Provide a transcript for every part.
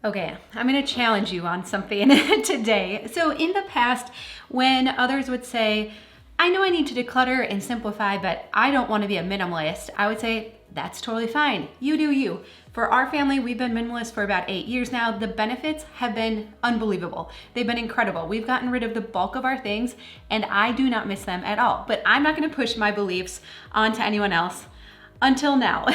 Okay, I'm gonna challenge you on something today. So in the past, when others would say, I know I need to declutter and simplify, but I don't wanna be a minimalist, I would say, that's totally fine. You do you. For our family, we've been minimalist for about 8 years now. The benefits have been unbelievable. They've been incredible. We've gotten rid of the bulk of our things and I do not miss them at all. But I'm not gonna push my beliefs onto anyone else until now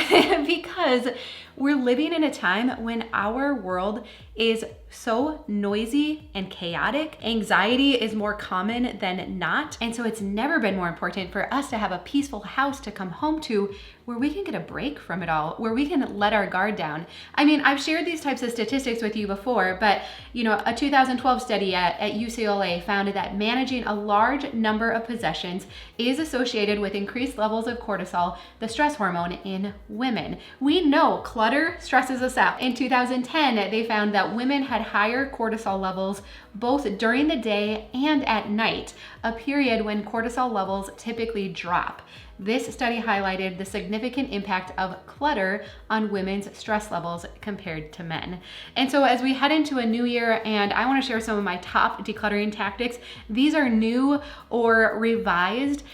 because we're living in a time when our world is so noisy and chaotic. Anxiety is more common than not. And so it's never been more important for us to have a peaceful house to come home to where we can get a break from it all, where we can let our guard down. I mean, I've shared these types of statistics with you before, but a 2012 study at UCLA found that managing a large number of possessions is associated with increased levels of cortisol, the stress hormone in women. We know clutter stresses us out. In 2010, they found that women had higher cortisol levels both during the day and at night, a period when cortisol levels typically drop. This study highlighted the significant impact of clutter on women's stress levels compared to men. And so as we head into a new year, and I want to share some of my top decluttering tactics, these are new or revised.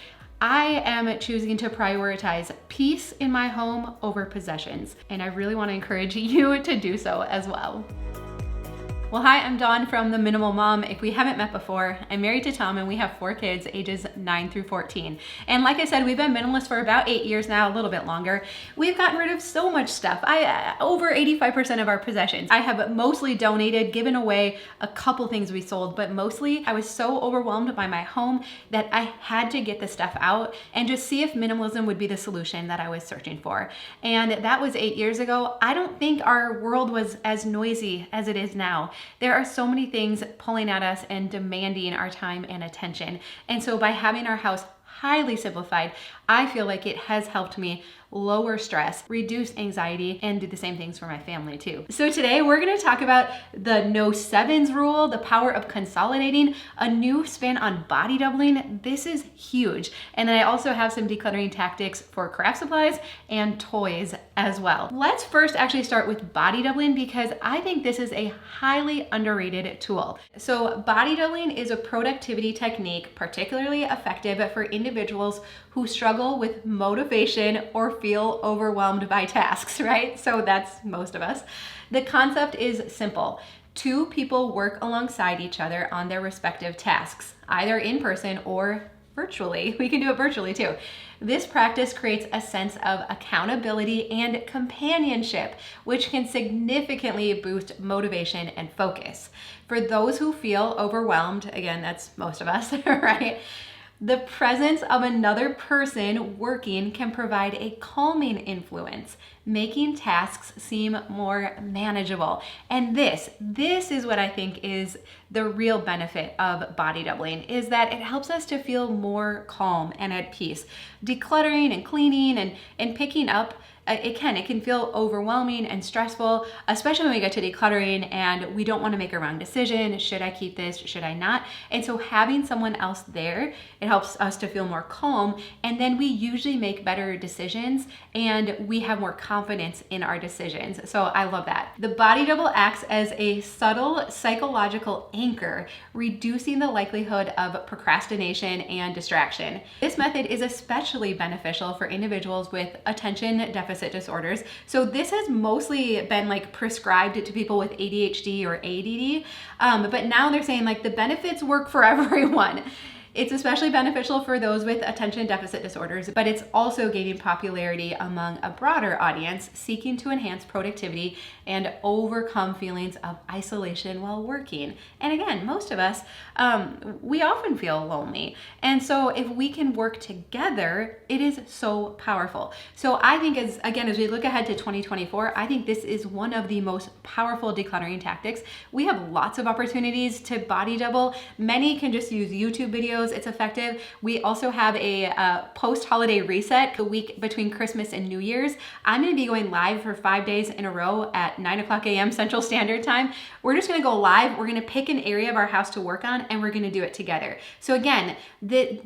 I am choosing to prioritize peace in my home over possessions, and I really want to encourage you to do so as well. Well, hi, I'm Dawn from The Minimal Mom. If we haven't met before, I'm married to Tom and we have 4 kids, ages 9 through 14. And like I said, we've been minimalist for about 8 years now, a little bit longer. We've gotten rid of so much stuff. Over 85% of our possessions. I have mostly donated, given away a couple things we sold, but mostly I was so overwhelmed by my home that I had to get the stuff out and just see if minimalism would be the solution that I was searching for. And that was 8 years ago. I don't think our world was as noisy as it is now. There are so many things pulling at us and demanding our time and attention. And so by having our house highly simplified, I feel like it has helped me lower stress, reduce anxiety, and do the same things for my family too. So today we're gonna talk about the no sevens rule, the power of consolidating, a new spin on body doubling. This is huge. And then I also have some decluttering tactics for craft supplies and toys as well. Let's first actually start with body doubling because I think this is a highly underrated tool. So body doubling is a productivity technique particularly effective for individuals who struggle with motivation or feel overwhelmed by tasks, right? So that's most of us. The concept is simple. 2 people work alongside each other on their respective tasks, either in person or virtually. We can do it virtually too. This practice creates a sense of accountability and companionship, which can significantly boost motivation and focus. For those who feel overwhelmed, again, that's most of us, right? The presence of another person working can provide a calming influence, making tasks seem more manageable. And this is what I think is the real benefit of body doubling, is that it helps us to feel more calm and at peace. Decluttering and cleaning and picking up, it can feel overwhelming and stressful, especially when we get to decluttering and we don't want to make a wrong decision. Should I keep this? Should I not? And so having someone else there, it helps us to feel more calm, and then we usually make better decisions and we have more confidence in our decisions. So I love that. The body double acts as a subtle psychological anchor, reducing the likelihood of procrastination and distraction. This method is especially beneficial for individuals with attention deficit disorders. So this has mostly been prescribed to people with ADHD or ADD, but now they're saying the benefits work for everyone. It's especially beneficial for those with attention deficit disorders, but it's also gaining popularity among a broader audience seeking to enhance productivity and overcome feelings of isolation while working. And again, most of us, we often feel lonely. And so if we can work together, it is so powerful. So I think as we look ahead to 2024, I think this is one of the most powerful decluttering tactics. We have lots of opportunities to body double. Many can just use YouTube videos. It's effective. We also have a post-holiday reset the week between Christmas and New Year's. I'm going to be going live for 5 days in a row at 9:00 a.m. Central Standard Time. We're just going to go live. We're going to pick an area of our house to work on and we're going to do it together. So again,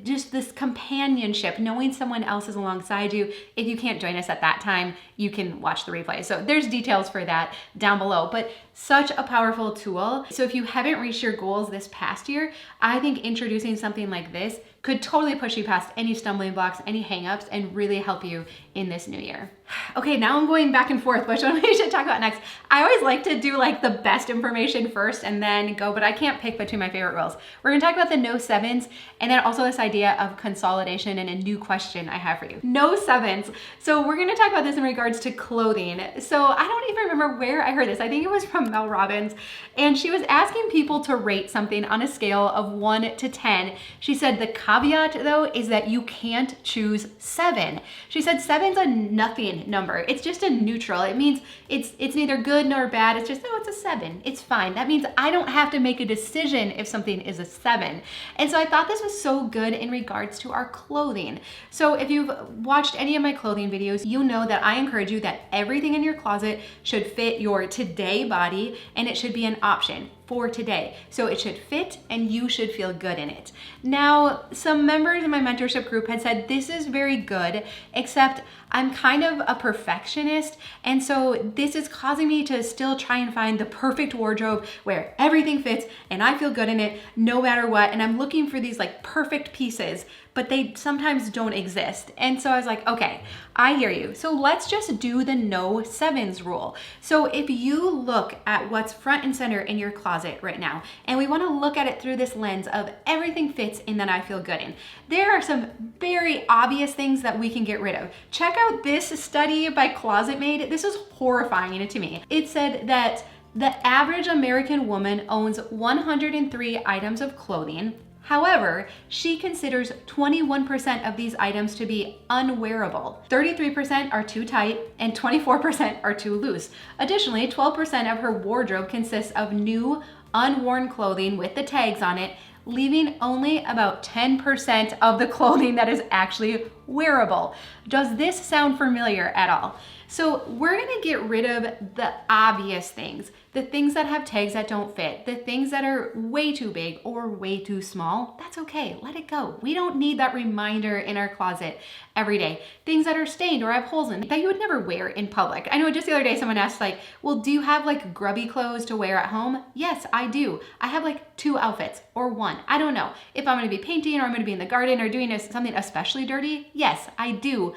just this companionship, knowing someone else is alongside you. If you can't join us at that time, you can watch the replay. So there's details for that down below. But Such a powerful tool. So if you haven't reached your goals this past year, I think introducing something like this could totally push you past any stumbling blocks, any hangups, and really help you in this new year. Okay, now I'm going back and forth. Which one we should talk about next? I always like to do like the best information first and then go, but I can't pick between my favorite rules. We're gonna talk about the no sevens and then also this idea of consolidation and a new question I have for you. No sevens. So we're gonna talk about this in regards to clothing. So I don't even remember where I heard this. I think it was from Mel Robbins, and she was asking people to rate something on a scale of 1 to 10. She said the caveat though is that you can't choose 7. She said 7's a nothing number. It's just a neutral. It means it's neither good nor bad. It's just, oh, it's a 7. It's fine. That means I don't have to make a decision if something is a 7. And so I thought this was so good in regards to our clothing. So if you've watched any of my clothing videos, you know that I encourage you that everything in your closet should fit your today body, and it should be an option for today. So it should fit and you should feel good in it. Now, some members in my mentorship group had said this is very good, except I'm kind of a perfectionist, and so this is causing me to still try and find the perfect wardrobe where everything fits and I feel good in it no matter what, and I'm looking for these like perfect pieces, but they sometimes don't exist. And so I was like, okay, I hear you. So let's just do the no sevens rule. So if you look at what's front and center in your closet right now, and we wanna look at it through this lens of everything fits and that I feel good in, there are some very obvious things that we can get rid of. Check out this study by ClosetMaid. This is horrifying to me. It said that the average American woman owns 103 items of clothing. However, she considers 21% of these items to be unwearable. 33% are too tight and 24% are too loose. Additionally, 12% of her wardrobe consists of new, unworn clothing with the tags on it, leaving only about 10% of the clothing that is actually wearable. Does this sound familiar at all? So we're gonna get rid of the obvious things, the things that have tags that don't fit, the things that are way too big or way too small. That's okay, let it go. We don't need that reminder in our closet every day. Things that are stained or have holes in that you would never wear in public. I know just the other day someone asked like, well, do you have like grubby clothes to wear at home? Yes, I do. I have like 2 outfits or 1. I don't know. If I'm gonna be painting or I'm gonna be in the garden or doing something especially dirty, yes, I do.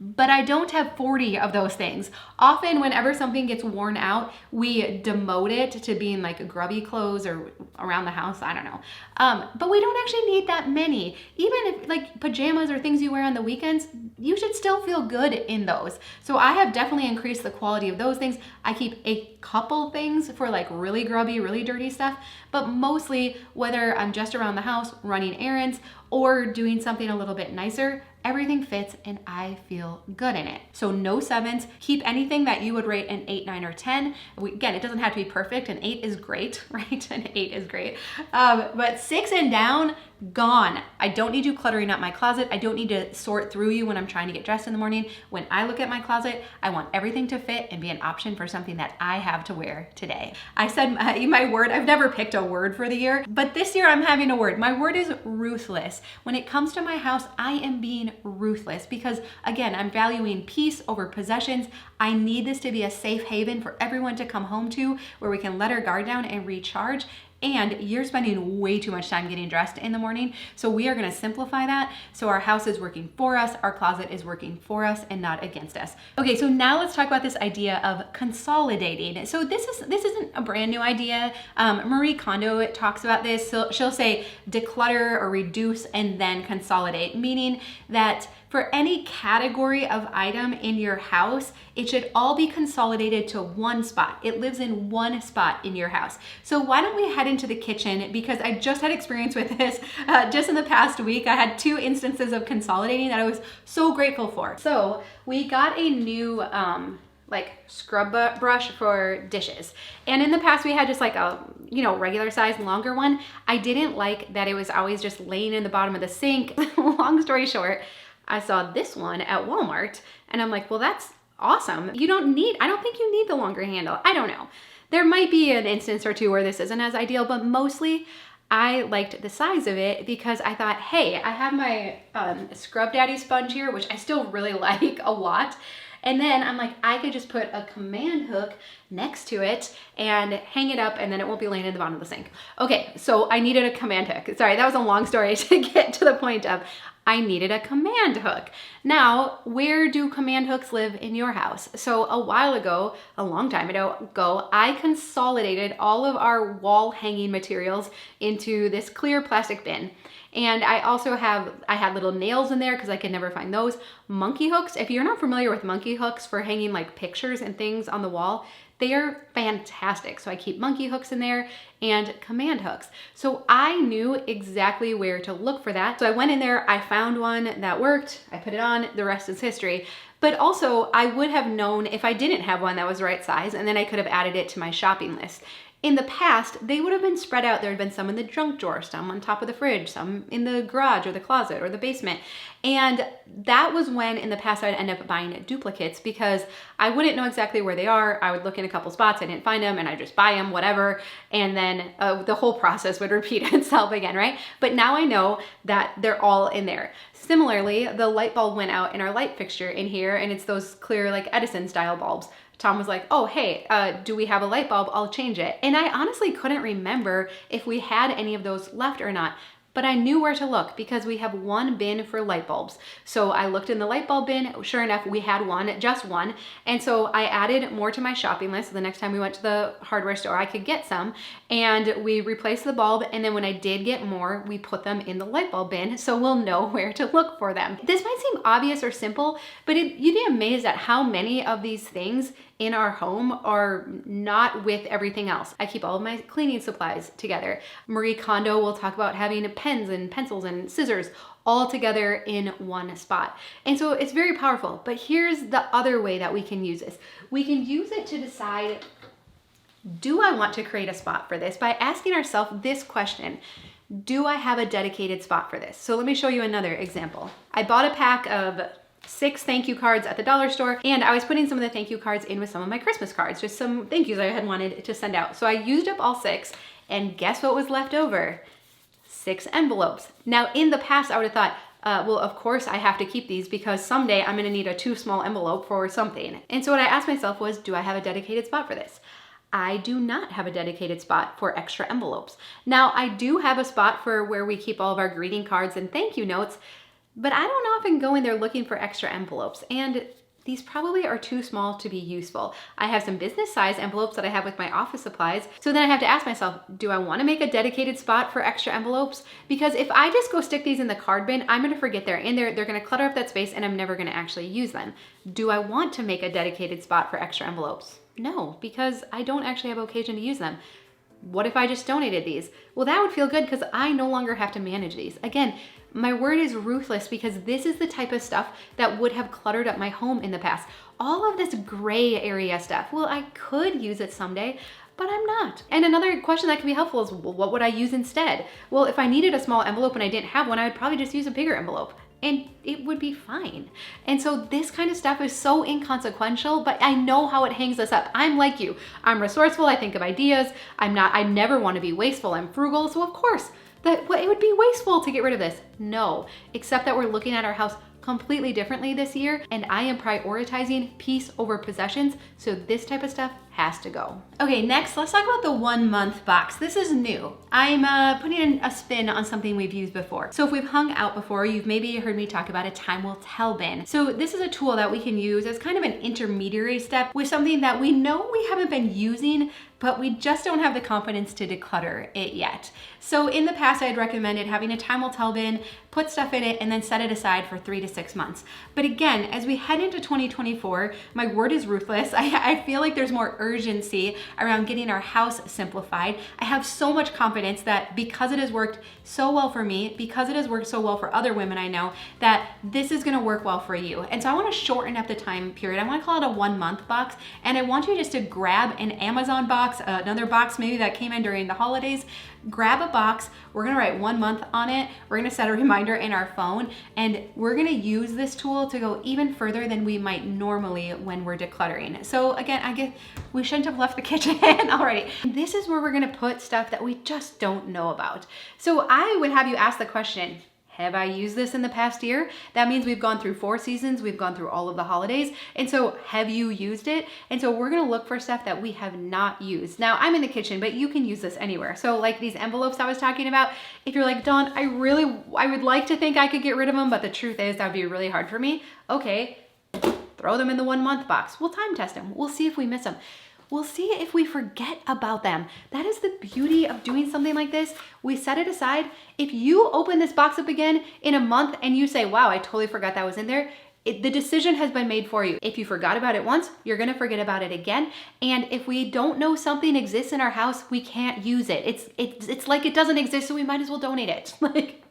But I don't have 40 of those things. Often whenever something gets worn out, we demote it to being like grubby clothes or around the house, I don't know. But we don't actually need that many. Even if like pajamas or things you wear on the weekends, you should still feel good in those. So I have definitely increased the quality of those things. I keep a couple things for like really grubby, really dirty stuff, but mostly whether I'm just around the house running errands or doing something a little bit nicer, everything fits and I feel good in it. So no sevens. Keep anything that you would rate an 8, 9, or 10. Again, it doesn't have to be perfect. An 8 is great, right? An 8 is great. But 6 and down, gone. I don't need you cluttering up my closet. I don't need to sort through you when I'm trying to get dressed in the morning. When I look at my closet, I want everything to fit and be an option for something that I have to wear today. I said my word, I've never picked a word for the year, but this year I'm having a word. My word is ruthless. When it comes to my house, I am being ruthless because again, I'm valuing peace over possessions. I need this to be a safe haven for everyone to come home to where we can let our guard down and recharge. And you're spending way too much time getting dressed in the morning. So we are gonna simplify that. So our house is working for us, our closet is working for us and not against us. Okay, so now let's talk about this idea of consolidating. So this isn't a brand new idea. Marie Kondo talks about this. So she'll say declutter or reduce and then consolidate, meaning that for any category of item in your house, it should all be consolidated to one spot. It lives in one spot in your house. So why don't we head into the kitchen, because I just had experience with this just in the past week. I had 2 instances of consolidating that I was so grateful for. So we got a new like scrub brush for dishes. And in the past we had just like a, regular size longer one. I didn't like that it was always just laying in the bottom of the sink. Long story short, I saw this one at Walmart and I'm like, well, that's awesome. I don't think you need the longer handle. I don't know. There might be an instance or two where this isn't as ideal, but mostly I liked the size of it because I thought, hey, I have my Scrub Daddy sponge here, which I still really like a lot. And then I'm like, I could just put a command hook next to it and hang it up, and then it won't be laying in the bottom of the sink. Okay, so I needed a command hook. Sorry, that was a long story to get to the point of I needed a command hook. Now, where do command hooks live in your house? So a while ago, a long time ago, I consolidated all of our wall hanging materials into this clear plastic bin. And I had little nails in there because I could never find those. Monkey hooks, if you're not familiar with monkey hooks for hanging like pictures and things on the wall, they are fantastic. So I keep monkey hooks in there and command hooks. So I knew exactly where to look for that. So I went in there, I found one that worked, I put it on, the rest is history. But also I would have known if I didn't have one that was the right size, and then I could have added it to my shopping list. In the past, they would have been spread out. There had been some in the junk drawer, some on top of the fridge, some in the garage or the closet or the basement. And that was when in the past I'd end up buying duplicates because I wouldn't know exactly where they are. I would look in a couple spots, I didn't find them, and I just buy them, whatever. And then the whole process would repeat itself again, right? But now I know that they're all in there. Similarly, the light bulb went out in our light fixture in here, and it's those clear like Edison style bulbs. Tom was like, oh, hey, do we have a light bulb? I'll change it. And I honestly couldn't remember if we had any of those left or not. But I knew where to look because we have one bin for light bulbs. So I looked in the light bulb bin. Sure enough, we had one, just one. And so I added more to my shopping list. So the next time we went to the hardware store, I could get some. And we replaced the bulb. And then when I did get more, we put them in the light bulb bin. So we'll know where to look for them. This might seem obvious or simple, but you'd be amazed at how many of these things in our home are not with everything else. I keep all of my cleaning supplies together. Marie Kondo will talk about having pens and pencils and scissors all together in one spot. And so it's very powerful. But here's the other way that we can use this. We can use it to decide, do I want to create a spot for this? By asking ourselves this question, do I have a dedicated spot for this? So let me show you another example. I bought a pack of 6 thank you cards at the dollar store, and I was putting some of the thank you cards in with some of my Christmas cards, just some thank yous I had wanted to send out. So I used up all 6, and guess what was left over? 6 envelopes. Now in the past I would have thought, well, of course I have to keep these because someday I'm gonna need a too small envelope for something. And so what I asked myself was, do I have a dedicated spot for this? I do not have a dedicated spot for extra envelopes. Now I do have a spot for where we keep all of our greeting cards and thank you notes, but I don't often go in there looking for extra envelopes, and these probably are too small to be useful. I have some business size envelopes that I have with my office supplies. So then I have to ask myself, do I want to make a dedicated spot for extra envelopes? Because if I just go stick these in the card bin, I'm going to forget they're in there. They're going to clutter up that space and I'm never going to actually use them. Do I want to make a dedicated spot for extra envelopes? No, because I don't actually have occasion to use them. What if I just donated these? Well, that would feel good because I no longer have to manage these. Again, my word is ruthless because this is the type of stuff that would have cluttered up my home in the past. All of this gray area stuff, well, I could use it someday, but I'm not. And another question that can be helpful is, well, what would I use instead? Well, if I needed a small envelope and I didn't have one, I would probably just use a bigger envelope and it would be fine. And so this kind of stuff is so inconsequential, but I know how it hangs us up. I'm like you. I'm resourceful, I think of ideas. I never want to be wasteful, I'm frugal, so of course, it would be wasteful to get rid of this. No, except that we're looking at our house completely differently this year, and I am prioritizing peace over possessions, so this type of stuff has to go. Okay, next, let's talk about the 1 month box. This is new. I'm putting a spin on something we've used before. So if we've hung out before, you've maybe heard me talk about a time will tell bin. So this is a tool that we can use as kind of an intermediary step with something that we know we haven't been using, but we just don't have the confidence to declutter it yet. So in the past, I had recommended having a time will tell bin, put stuff in it, and then set it aside for 3 to 6 months. But again, as we head into 2024, my word is ruthless. I feel like there's more urgency around getting our house simplified. I have so much confidence that because it has worked so well for me, because it has worked so well for other women I know, that this is gonna work well for you. And so I wanna shorten up the time period. I wanna call it a 1 month box, and I want you just to grab an Amazon box, another box maybe that came in during the holidays. Grab a box, we're gonna write 1 month on it, we're gonna set a reminder in our phone, and we're gonna use this tool to go even further than we might normally when we're decluttering. So again, I guess we shouldn't have left the kitchen already. This is where we're gonna put stuff that we just don't know about. So I would have you ask the question, Have I used this in the past year? That means we've gone through 4 seasons, we've gone through all of the holidays. And so have you used it? And so we're gonna look for stuff that we have not used. Now I'm in the kitchen, but you can use this anywhere. So like these envelopes I was talking about, if you're like, Dawn, I would like to think I could get rid of them, but the truth is that would be really hard for me. Okay, throw them in the 1 month box. We'll time test them. We'll see if we miss them. We'll see if we forget about them. That is the beauty of doing something like this. We set it aside. If you open this box up again in a month and you say, wow, I totally forgot that was in there, the decision has been made for you. If you forgot about it once, you're gonna forget about it again. And if we don't know something exists in our house, we can't use it. It's like it doesn't exist, so we might as well donate it. Like,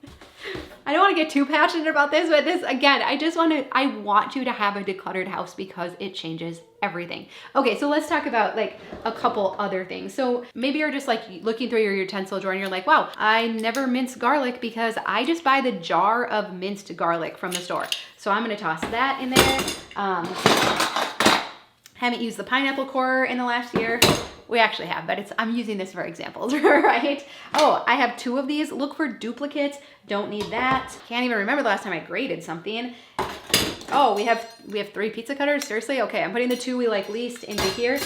I don't want to get too passionate about this, but this, again, I want you to have a decluttered house because it changes everything. Okay, so let's talk about like a couple other things. So maybe you're just like looking through your utensil drawer and you're like, wow, I never mince garlic because I just buy the jar of minced garlic from the store. So I'm gonna toss that in there. Haven't used the pineapple core in the last year. We actually have, but I'm using this for examples, right? Oh, I have 2 of these. Look for duplicates. Don't need that. Can't even remember the last time I graded something. Oh, we have 3 pizza cutters? Seriously? Okay, I'm putting the 2 we like least into here.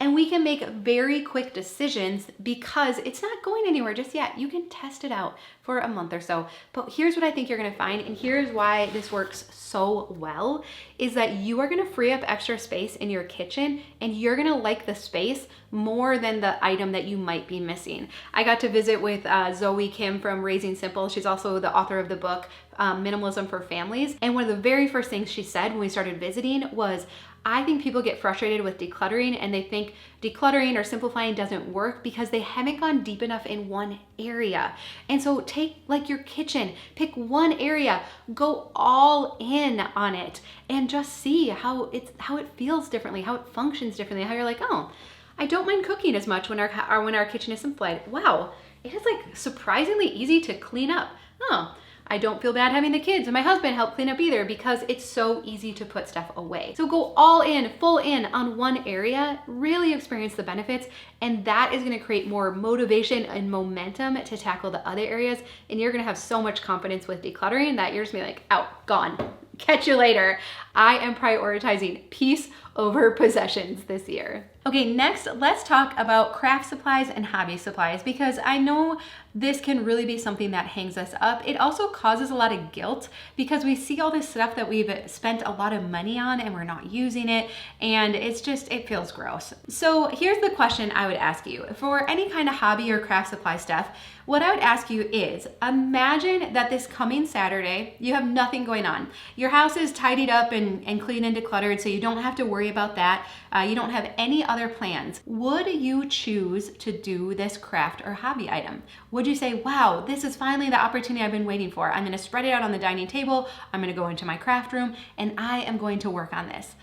And we can make very quick decisions because it's not going anywhere just yet. You can test it out for a month or so. But here's what I think you're gonna find, and here's why this works so well, is that you are gonna free up extra space in your kitchen and you're gonna like the space more than the item that you might be missing. I got to visit with Zoe Kim from Raising Simple. She's also the author of the book, Minimalism for Families. And one of the very first things she said when we started visiting was, I think people get frustrated with decluttering and they think decluttering or simplifying doesn't work because they haven't gone deep enough in one area. And so take like your kitchen, pick one area, go all in on it and just see how it feels differently, how it functions differently, how you're like, oh, I don't mind cooking as much when our kitchen is simplified. Wow, it is like surprisingly easy to clean up. Oh, I don't feel bad having the kids and my husband help clean up either because it's so easy to put stuff away. So go all in, full in on one area, really experience the benefits, and that is gonna create more motivation and momentum to tackle the other areas, and you're gonna have so much confidence with decluttering that you're just gonna be like, out, gone, catch you later. I am prioritizing peace over possessions this year. Okay, next, let's talk about craft supplies and hobby supplies because I know this can really be something that hangs us up. It also causes a lot of guilt because we see all this stuff that we've spent a lot of money on and we're not using it, and it feels gross. So here's the question I would ask you. For any kind of hobby or craft supply stuff, what I would ask you is, imagine that this coming Saturday, you have nothing going on. Your house is tidied up and clean and decluttered, so you don't have to worry about that. You don't have any other plans. Would you choose to do this craft or hobby item? Would you say, wow, this is finally the opportunity I've been waiting for. I'm gonna spread it out on the dining table, I'm gonna go into my craft room, and I am going to work on this?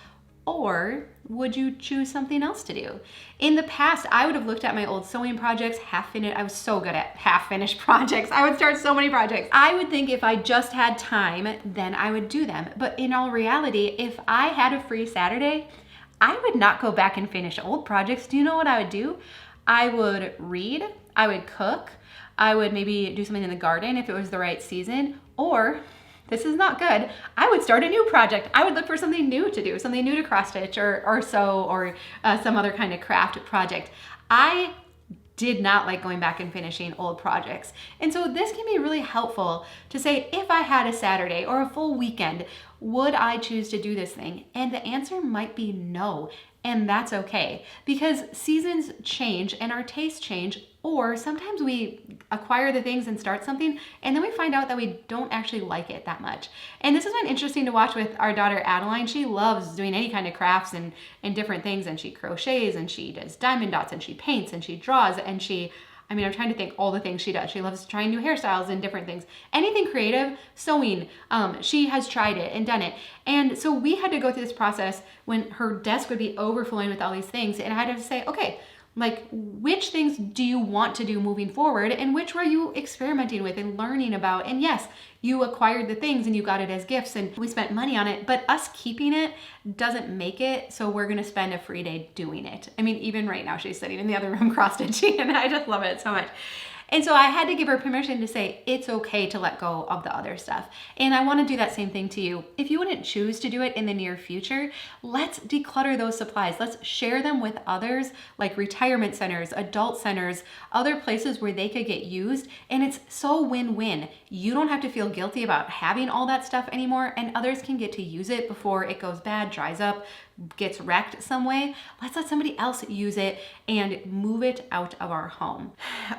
Or would you choose something else to do? In the past, I would have looked at my old sewing projects, half-finished. I was so good at half-finished projects. I would start so many projects. I would think if I just had time, then I would do them. But in all reality, if I had a free Saturday, I would not go back and finish old projects. Do you know what I would do? I would read, I would cook, I would maybe do something in the garden if it was the right season, or this is not good, I would start a new project. I would look for something new to do, something new to cross stitch or sew or some other kind of craft project. I did not like going back and finishing old projects. And so this can be really helpful to say, if I had a Saturday or a full weekend, would I choose to do this thing? And the answer might be no. And that's okay, because seasons change and our tastes change, or sometimes we acquire the things and start something and then we find out that we don't actually like it that much. And this has been interesting to watch with our daughter Adeline. She loves doing any kind of crafts and different things, and she crochets and she does diamond dots and she paints and she draws and I'm trying to think all the things she does. She loves trying new hairstyles and different things. Anything creative, sewing, she has tried it and done it. And so we had to go through this process when her desk would be overflowing with all these things. And I had to say, okay, like, which things do you want to do moving forward and which were you experimenting with and learning about? And yes, you acquired the things and you got it as gifts and we spent money on it, but us keeping it doesn't make it, so we're gonna spend a free day doing it. I mean, even right now she's sitting in the other room cross-stitching and I just love it so much. And so I had to give her permission to say it's okay to let go of the other stuff. And I want to do that same thing to you. If you wouldn't choose to do it in the near future, let's declutter those supplies. Let's share them with others, like retirement centers, adult centers, other places where they could get used. And it's so win-win. You don't have to feel guilty about having all that stuff anymore, and others can get to use it before it goes bad, dries up, gets wrecked some way. Let's let somebody else use it and move it out of our home.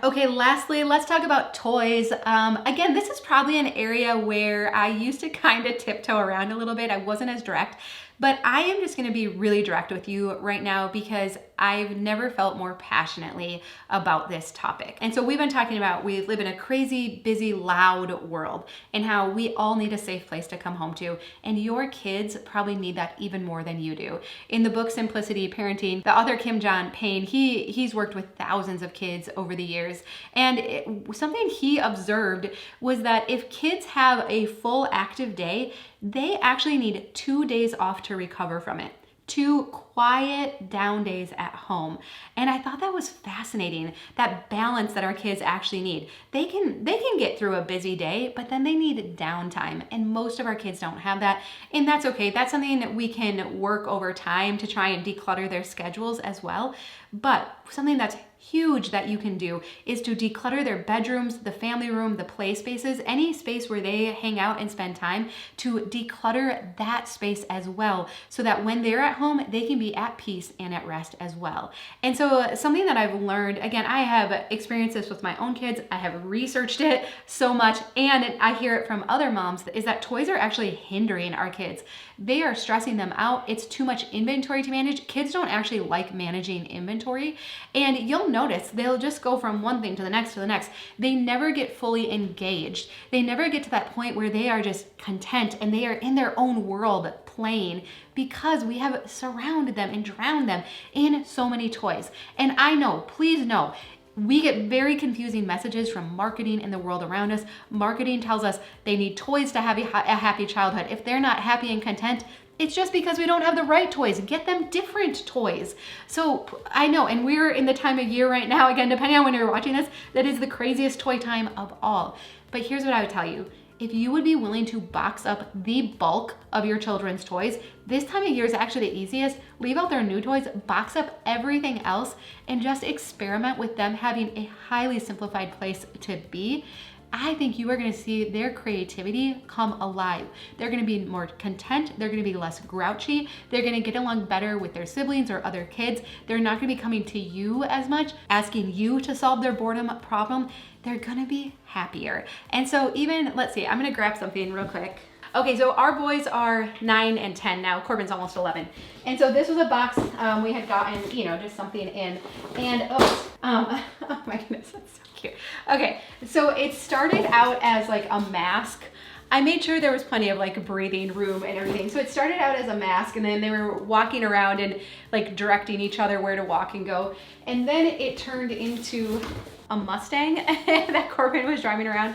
Okay, lastly, let's talk about toys. Again, this is probably an area where I used to kind of tiptoe around a little bit. I wasn't as direct, but I am just gonna be really direct with you right now because I've never felt more passionately about this topic. And so we've been talking about we live in a crazy, busy, loud world and how we all need a safe place to come home to. And your kids probably need that even more than you do. In the book Simplicity Parenting, the author Kim John Payne, he's worked with thousands of kids over the years. And something he observed was that if kids have a full active day, they actually need 2 days off to recover from it. 2 quiet down days at home. And I thought that was fascinating, that balance that our kids actually need. They can get through a busy day, but then they need downtime. And most of our kids don't have that. And that's okay. That's something that we can work over time to try and declutter their schedules as well. But something that's huge that you can do is to declutter their bedrooms, the family room, the play spaces, any space where they hang out and spend time, to declutter that space as well, so that when they're at home, they can be at peace and at rest as well. And so something that I've learned, again, I have experienced this with my own kids, I have researched it so much, and I hear it from other moms, is that toys are actually hindering our kids. They are stressing them out. It's too much inventory to manage. Kids don't actually like managing inventory. And you'll notice they'll just go from one thing to the next to the next. They never get fully engaged. They never get to that point where they are just content and they are in their own world playing, because we have surrounded them and drowned them in so many toys. And I know, please know, we get very confusing messages from marketing in the world around us. Marketing tells us they need toys to have a happy childhood. If they're not happy and content, it's just because we don't have the right toys. Get them different toys. So I know, and we're in the time of year right now, again, depending on when you're watching this, that is the craziest toy time of all. But here's what I would tell you. If you would be willing to box up the bulk of your children's toys, this time of year is actually the easiest. Leave out their new toys, box up everything else, and just experiment with them having a highly simplified place to be. I think you are going to see their creativity come alive. They're going to be more content. They're going to be less grouchy. They're going to get along better with their siblings or other kids. They're not going to be coming to you as much, asking you to solve their boredom problem. They're going to be happier. And so even, let's see, I'm going to grab something real quick. Okay, so our boys are 9 and 10 now. Corbin's almost 11. And so this was a box we had gotten, just something in. And, oh my goodness, that's so cute. Okay, so it started out as like a mask. I made sure there was plenty of like breathing room and everything. So it started out as a mask, and then they were walking around and like directing each other where to walk and go. And then it turned into a Mustang that Corbin was driving around.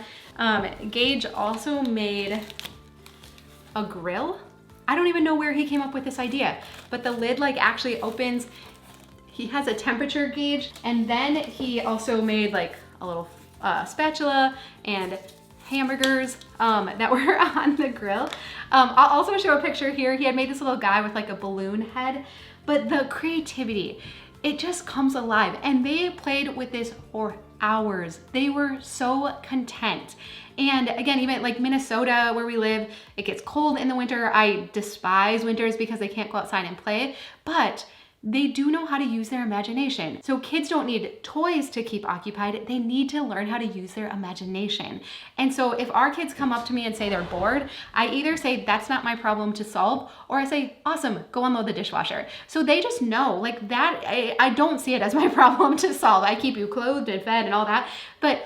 Gage also made a grill. I don't even know where he came up with this idea, but the lid like actually opens. He has a temperature gauge, and then he also made like a little spatula and hamburgers that were on the grill. I'll also show a picture here. He had made this little guy with like a balloon head, but the creativity, it just comes alive. And they played with this for hours. They were so content. And again, even like Minnesota where we live, it gets cold in the winter. I despise winters because they can't go outside and play, but they do know how to use their imagination. So kids don't need toys to keep occupied. They need to learn how to use their imagination. And so if our kids come up to me and say they're bored, I either say that's not my problem to solve, or I say, awesome, go unload the dishwasher. So they just know like that. I don't see it as my problem to solve. I keep you clothed and fed and all that, but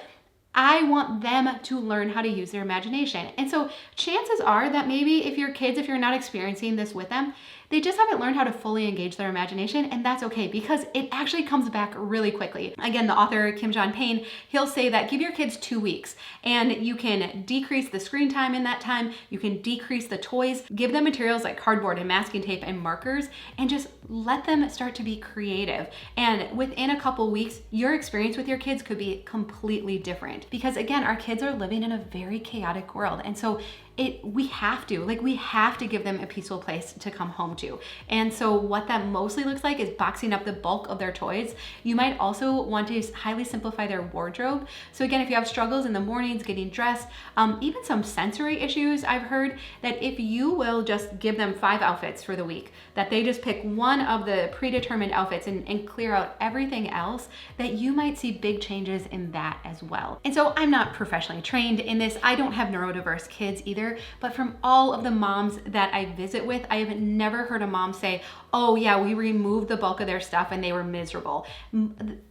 I want them to learn how to use their imagination. And so chances are that maybe if you're not experiencing this with them, They just haven't learned how to fully engage their imagination, and that's okay because it actually comes back really quickly. Again, the author Kim John Payne, he'll say that give your kids 2 weeks and you can decrease the screen time in that time, you can decrease the toys, give them materials like cardboard and masking tape and markers, and just let them start to be creative. And within a couple weeks, your experience with your kids could be completely different because again, our kids are living in a very chaotic world. And so we have to give them a peaceful place to come home to. And so what that mostly looks like is boxing up the bulk of their toys. You might also want to highly simplify their wardrobe. So again, if you have struggles in the mornings getting dressed, even some sensory issues, I've heard that if you will just give them 5 outfits for the week, that they just pick one of the predetermined outfits and clear out everything else, that you might see big changes in that as well. And so I'm not professionally trained in this. I don't have neurodiverse kids either. But from all of the moms that I visit with, I have never heard a mom say, oh yeah, we removed the bulk of their stuff and they were miserable.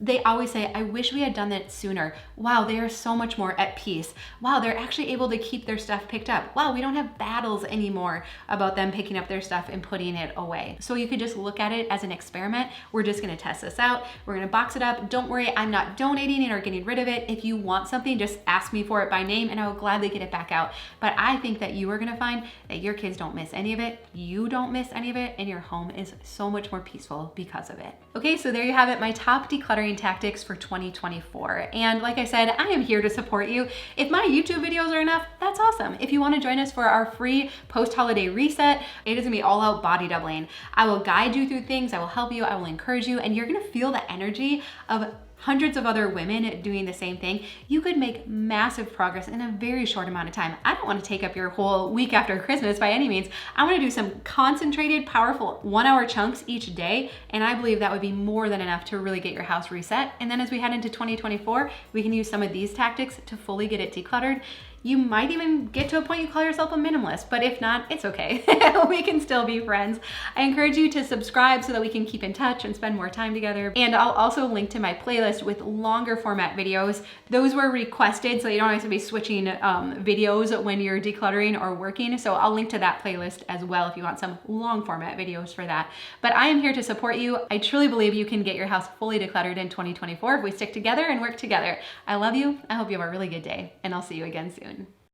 They always say, I wish we had done that sooner. Wow, they are so much more at peace. Wow, they're actually able to keep their stuff picked up. Wow, we don't have battles anymore about them picking up their stuff and putting it away. So you could just look at it as an experiment. We're just gonna test this out. We're gonna box it up. Don't worry, I'm not donating it or getting rid of it. If you want something, just ask me for it by name and I will gladly get it back out. But I think that you are gonna find that your kids don't miss any of it, you don't miss any of it, and your home is so much more peaceful because of it. Okay, so there you have it, my top decluttering tactics for 2024. And like I said, I am here to support you. If my YouTube videos are enough, that's awesome. If you wanna join us for our free post-holiday reset, it is gonna be all out body doubling. I will guide you through things, I will help you, I will encourage you, and you're gonna feel the energy of hundreds of other women doing the same thing. You could make massive progress in a very short amount of time. I don't want to take up your whole week after Christmas by any means. I want to do some concentrated, powerful 1-hour chunks each day, and I believe that would be more than enough to really get your house reset. And then as we head into 2024, we can use some of these tactics to fully get it decluttered. You might even get to a point you call yourself a minimalist, but if not, it's okay. We can still be friends. I encourage you to subscribe so that we can keep in touch and spend more time together. And I'll also link to my playlist with longer format videos. Those were requested, so you don't have to be switching videos when you're decluttering or working. So I'll link to that playlist as well if you want some long format videos for that. But I am here to support you. I truly believe you can get your house fully decluttered in 2024 if we stick together and work together. I love you. I hope you have a really good day, and I'll see you again soon.